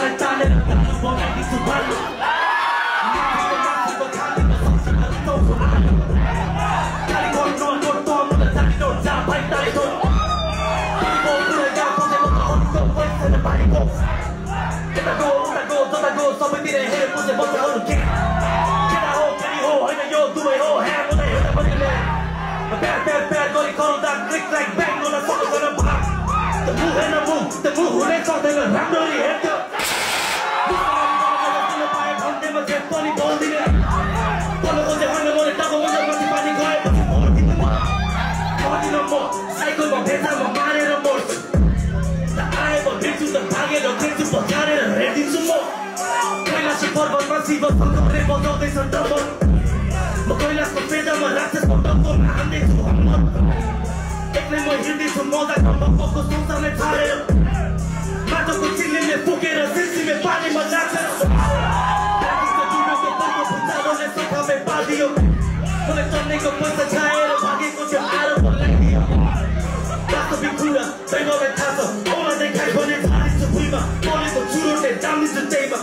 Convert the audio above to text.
मलाई तानेर तालु बनाइदिन्छु बालु माथिको खालीमा सक्छमा रुचाउँछु आलु खाली गर्नु नोट तमुला जानिनो जा भाइ ताइको तिमीको कुरा यहाँ बसेको त अरूको पैसा न पाएको यता गो उता गो जता गो सबैतिर हेरे बुझे बस्छ अरू के केटा हो केटी हो होइन यो दुवै हो ह्या उता हेर्दा पनि प्यार प्यार प्यार गरी कराउँदा क्लिक क्ल्याक ब्याङ गर्न सक्दैन भाग त मुहेन मुख त मुख हुनै सक्दैन राम्ररी हेर्थ्यो पाए भन्दैमा जे पनि बोल्दिनँ तँलाई खोजे होइन मैले टाको मुजा माथि पानी गएपछि मर्दिनँ म साइकलमा भेटामा मारेर मर्छु त आएको भेट्छु त भागेर भेट्छु पकारेर हेरिदिन्छु म कैलाशी पर्वतमा शिव शङ्करले बजाउँदैछ डम्बर म कैलाशको पेटामा राक्षसको डम्बरमा हान्दैछु हम्मर एक्लै म हिँड्दैछु मजा कम्बको संसारले छाडेर माटोको चिल्लीले फुकेर सिलसिले पानीमा राखेर राखीको जुडोको पाको भुत्तारोले सफामै पालिदियो मलाई चन्नेको पैसा छाएर भागेको थियो आरोप लगाइदियो वास्तविक कुरा दैवलाई थाहा छ औला देखाइ भने झारिन्छु भुइँमा बोलेको चुरोटले जामिन्छु त्यहीमा